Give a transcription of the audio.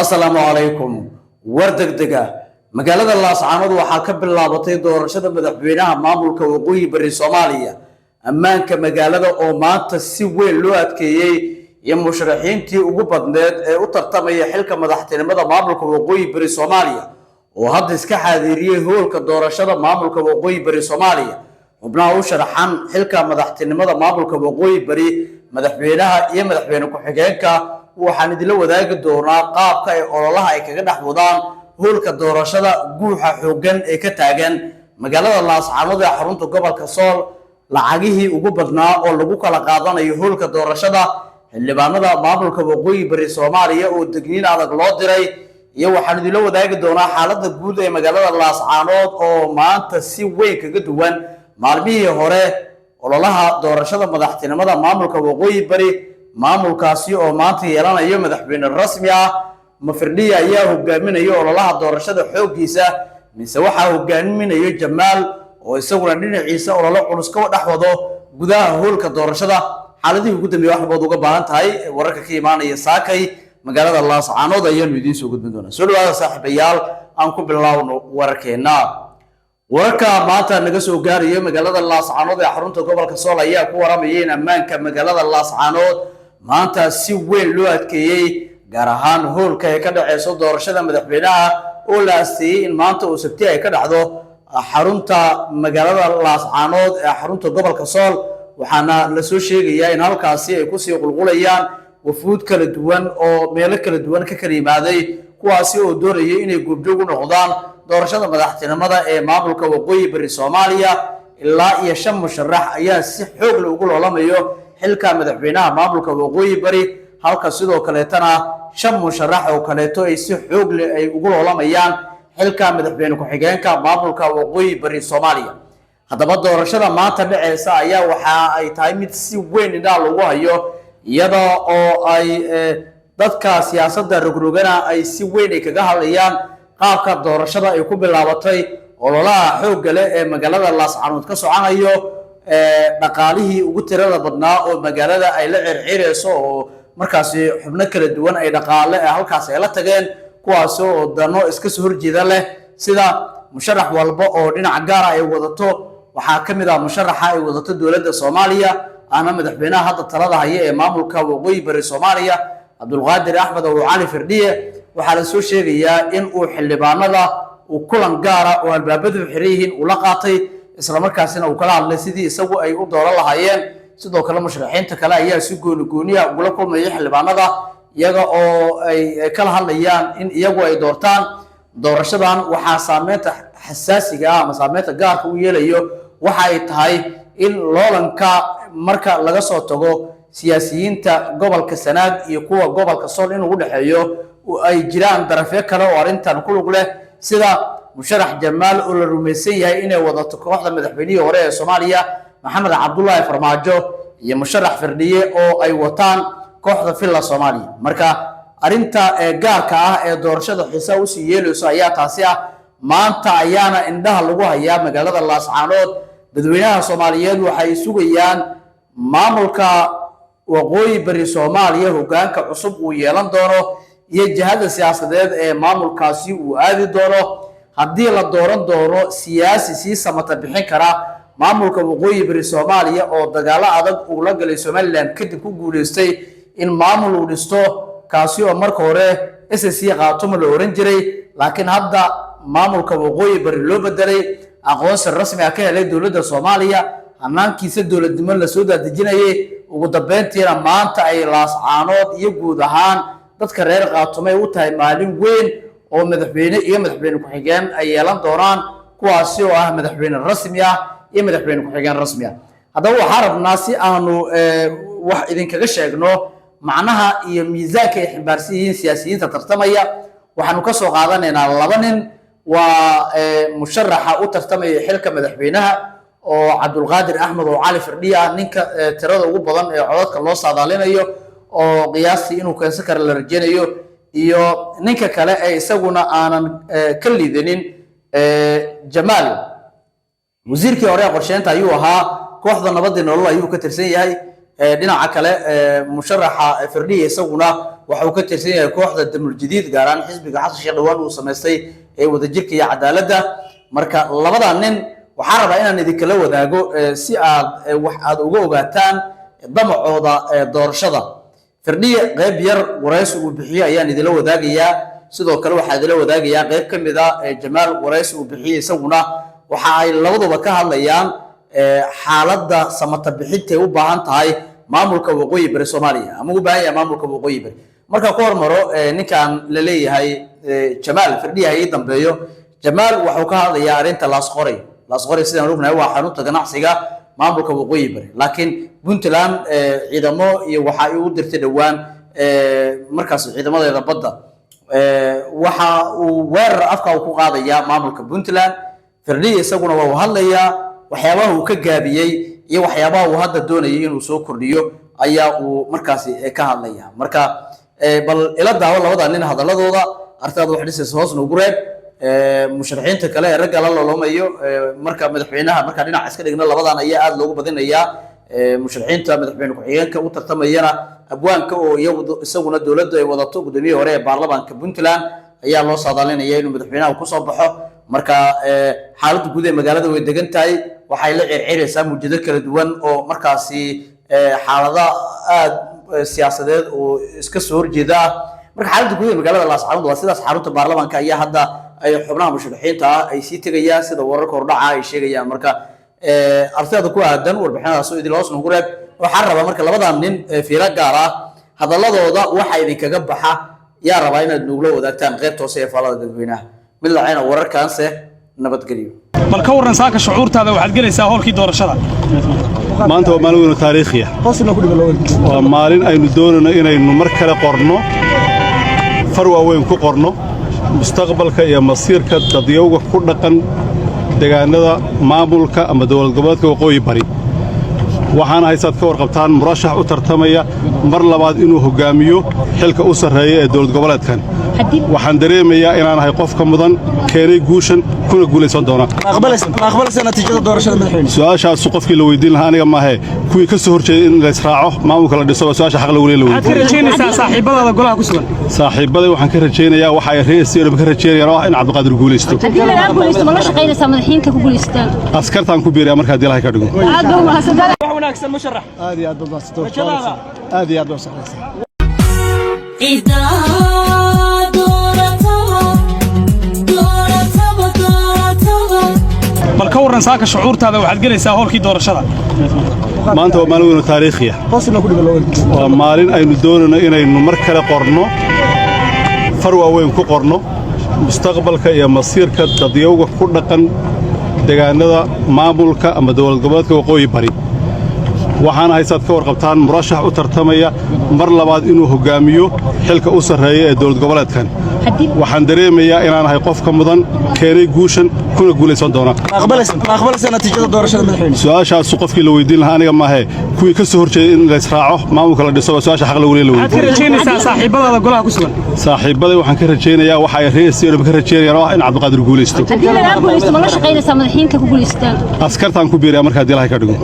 السلام عليكم وردقدقة مقالة الله سبحانه وحاكب الله بطيء دورشة مدحبينها مامولك وقوي بري صوماليا أمانك مقالة أو مات السوي اللوات كي يمشرحين تي وقبضنات وترتمي حلك مدحتين مدى مامولك وقوي بري صوماليا وهذا اسكا حاذيريه هو الدورشة مامولك وقوي بري صوماليا وبناو شرحان حلك مدحتين مدى مامولك وقوي بري مدحبينها مدحبينك وحكاينك waxaan idin la wadaagi doonaa qaabka ay ololaha ay kaga dhaxwadaan hoolka doorashada guuxa xoogan ee ka taagan magaalada Laascaanood ee xarunta gobolka Sool lacagihii ugu badnaa oo lagu kala qaadanayo hoolka doorashada xildhibaanada maamulka waqooyi bari Soomaaliya oo degniin adag loo diray iyo waxaan idin la wadaagi doonaa xaaladda guud ee magaalada Laascaanood oo maanta si weyn kaga duwan maalmihii hore ololaha doorashada madaxtinimada maamulka waqooyi bari maamulkaasi oo maanta yeelanayo madaxweyne rasmi ah Firdhiye ayaa hogaaminayo ololaha doorashada xoogiisa mise waxa hogaaminayo Jamaal oo isaguna dhinaciisa olole culus ka dhaxwado gudaha hoolka doorashada xaaladii ugu dambeeyay wax baad uga baahan tahay wararka ka imaanaya saakay magaalada Laascaanood ayaan idin soo gudbin doonaa soo dhawaada saaxiibayaal aan ku bilaawno wararkeena wararka maanta naga soo gaarayo magaalada Laascaanood ee xarunta gobolka Sool ayaa ku waramayay in ammaanka magaalada Laascaanood maanta si weyn loo adkeeyay gaar ahaan hoolka ay ka dhaceyso doorashada madaxweynaha oo la asteeyay in maanta uu sabti ay ka dhacdo xarunta magaalada Laascaanood ee xarunta gobolka Sool waxaana la soo sheegayaa in halkaasi ay ku sii qulqulayaan wafuud kala duwan oo meelo kala duwan ka kala yimaaday kuwaasi oo doonayay inay goobjoog u noqdaan doorashada madaxtinimada ee maamulka waqooyi bari Soomaaliya ilaa iyo 5 musharax ayaa si xoog leh ugu loolamayo xilka madaxweynaha maamulka waqooyi bari halka sidoo kaleetana 5 musharax oo kaleeto ay si xoog leh ay ugu loolamayaan xilka madaxweyne ku xigeenka maamulka waqooyi bari Soomaaliya hadaba doorashada maanta dhaceysa ayaa waxa ay tahay mid si weyn indhaha lagu hayo iyada oo ay dadka siyaasadda rogrogana ay si weyn kaga hadlayaan qaabka doorashada ay ku bilaabatay ololaha xoog leh ee magaalada Laascaanood ka soconayo dhaqaalihii ugu tirada badnaa oo magaalada ay la circireyso oo markaasi xubno kala duwan ay dhaqaale halkaas ay la tageen kuwaas oo dano iska soo horjeeda leh sida musharax walba oo dhinac gaar ah ay wadato waxa kamid ah musharaxa ay wadato dawladda Soomaaliya ana madaxweynaha hadda talada haya ee maamulka waqooyi bari Soomaaliya Cabdulqaadir Axmed oo Cali Firdhiye waxa la soo sheegayaa in uu xildhibaanada uu kulan gaar ah oo albaabadu xiriyihiin uu la qaatay isla markaasina uu kala hadlay sidii isagu ay u dooran lahaayeen sidoo kale musharaxiinta kale ayaa si gooni ugu la kulmay xildhibaanada iyaga oo ay kala hadlayaan in iyagu ay doortaan doorashadan waxa saameynta xasaasiga ah ama saameynta gaarka u yeelayo waxa ay tahay in loolanka marka laga soo tago siyaasiyiinta gobolka Sanaag iyo kuwa gobolka Sool in ugu dhaxeeyo ay jiraan darafyo kale oo arintan ku lug leh sida musharax Jamaal oo la rumaysan yahay inay wadato kooxda madaxweynaha hore ee Soomaaliya Maxamed Cabdullaahi Farmaajo iyo musharax Firdhiye oo ay wataan kooxda Filla Soomaaliya marka arinta gaarka ah ee doorashada xiiso u sii yeelayso ayaa taasi ah maanta ayaana indhaha lagu hayaa magaalada Laascaanood dadweynaha Soomaaliyeed waxay sugayaan maamulka waqooyi bari Soomaaliya hoggaanka cusub uu yeelan doono iyo jihada siyaasadeed ee maamulkaasi uu aadi doono haddii la dooran doono siyaasi si samata bixin kara maamulka waqooyi bari Soomaaliya oo dagaal adag uu la galay Somaliland kadib ku guuleystay in maamul uu dhisto kaasi oo marka hore SSC qaatuma la oran jiray laakiin hadda maamulka waqooyi bari loo bedelay aqoonsi rasmi ah ka helay dawladda Soomaaliya hanaankiisa dawladnimo la soo dadejinayay ugu dambeyntiina maanta ay Laascaanood iyo guud ahaan dadka reer qaatumay u tahay maalin weyn oo madaxweyne iyo madaxweyne ku xigeen ay yeelan doonaan kuwaasi oo ah madaxweyne rasmi ah iyo madaxweyne ku xigeen rasmi ah hadaba waxa rabnaa si aanu wax idin kaga sheegno macnaha iyo miisaanka ay ximbaarsan yihiin siyaasiyiinta tartamaya waxaanu ka soo qaadanaynaa laba nin waa musharaxa u tartamaya xilka madaxweynaha oo Cabdulqaadir Axmed oo Cali Firdhiye ninka tirada ugu badan ee codadka loo saadaalinayo oo qiyaastii inuu keensan karo la rajeynayo iyo ninka kale ee isaguna aanan ka liidanin Jamaal wasiirkii hore qorsheynta ayuu ahaa kooxda nabadda nolol ayuu ka tirsan yahay dhinaca kale musharaxa Firdhiye isaguna waxuu ka tirsan yahay kooxda damul jadiid gaar ahaan xisbiga xasan sheekh dhawaan uu samaystay ee wadajirka iyo cadaaladda marka labada nin waxaan rabaa inaan idinkala wadaago si aad uga ogaataan damacooda doorashada firdhiye qayb yar waraysi uu bixiyo ayaan idila wadaagayaa sidoo kale waxaa idila wadaagayaa qayb ka mid ah jamaal waraysi uu bixiyey isaguna waxa ay labaduba ka hadlayaan xaaladda samata bixinta ay u baahan tahay maamulka waqooyi bari Soomaaliya ama u baahan yahay maamulka waqooyi bari marka ku hormaro ninkan la leeyahay jamaal firdhiye ay dambeeyo jamaal wuxuu ka hadlayaa arinta laas qoray sidaan ognahay waa xarunta ganacsiga maamulka waqooyi bari laakiin Puntland ciidamo iyo waxa ay u dirtay dhawaan markaas ciidamadeeda badda waxa uu weerar afka ku qaadayaa maamulka Puntland firdhiye isaguna waa hadlayaa waxyaabaha uu ka gaabiyay iyo waxyaabaha uu hadda doonayay inuu soo kordhiyo ayaa uu markaas ka hadlayaa marka bal ila daawo labada nin hadaladooda artaadu wax dhisay hoos ugu reeb musharaxiinta kale ee ragga la loomayo marka madaxweynaha marka dhinac iska dhigna labadan ayaa aad loogu badinayaa musharaxiinta madaxweyne ku-xigeenka u tartamayana abwaanka oo isaguna dawladda ay wadato gudoomiye hore ee baarlamaanka Puntland ayaa loo saadaalinaya inuu madaxweynaha ku soo baxo marka xaaladda guud ee magaalada way degan tahay waxay la circiraysaa muujado kala duwan oo markaasi xaalada aad siyaasadeed oo iska soo horjeeda marka xaaladda guud ee magaalada Laascaanood waa sidaas xarunta baarlamaanka ayaa hadda ay xubnaha musharaxiinta ay sii tagayaan sida wararka hordhaca ay sheegayaan marka artayda ku aadan warbixinada soo idil hoos ugu reeb waxaan rabaa marka labadan nin fiiro gaar ah hadaladooda waxa idinkaga baxa yaa rabaa inaad nugula wadaagtaan qaybta hoose ee faalada dadweynaha mid lacayna wararkaanse nabadgelyo bal ka waran saaka shucuurtaada waxaad gelaysaa howlkii doorashada maanta waa maalin weyn oo taariikhi ah waa maalin aynu doonayno inaynu mar kale qorno far waaweyn ku qorno mustaqbalka iyo masiirka dadyowga ku dhaqan deegaanada maamulka ama dowlad goboleedka waqooyi bari waxaana haysaad ka warqabtaan murashax u tartamaya mar labaad inuu hogaamiyo xilka u sarreeya ee dowlad goboleedkan waxaan dareemayaa inaan ahay qofka mudan keenay guushan kuna guulaysan doona su-aashaasu qofkii la weydiin lahaa aniga maahe kuwii ka soo horjeeday in laysraaco maamulka la dhiso su-aasha xaq lagu leeyahay waxaan ka rajaynayaa waxa ay reesiyeen ka rajaynayaan oo in Cabdiqaadir guulaysto askartaan ku biiriyaa markaa dilaha ka dhigo wanaagsan musharax aad iyo aad baa saxaysan bal ka waran saaka shucuurtaada waxaad gelaysaa howlkii doorashada maanta waa maalin weyn oo taariikhi ah waa maalin aynu doonayno inaynu mar kale qorno far waaweyn ku qorno mustaqbalka iyo masiirka dadyowga ku dhaqan deegaanada maamulka ama dowlad goboleedka waqooyi bari waxaana haysaad ka warqabtaan murashax u tartamaya mar labaad inuu hogaamiyo xilka u sarreeya ee dowlad goboleedkan waxaan dareemayaa inaan ahay qofka mudan keenay guushan kuna guulaysan doona su-aashaasu qofkii la weydiin lahaa aniga maahe kuwii ka soo horjeeday in laysraaco maamulka la dhiso su-aasha xaq lagu leeyahay saaxiibaday waxaan ka rajaynayaa waxa ay reesiyeen ka rajaynayaan oo in Cabdiqaadir guulaysto askartaan ku biiriyaa markaa dilaha ka dhigo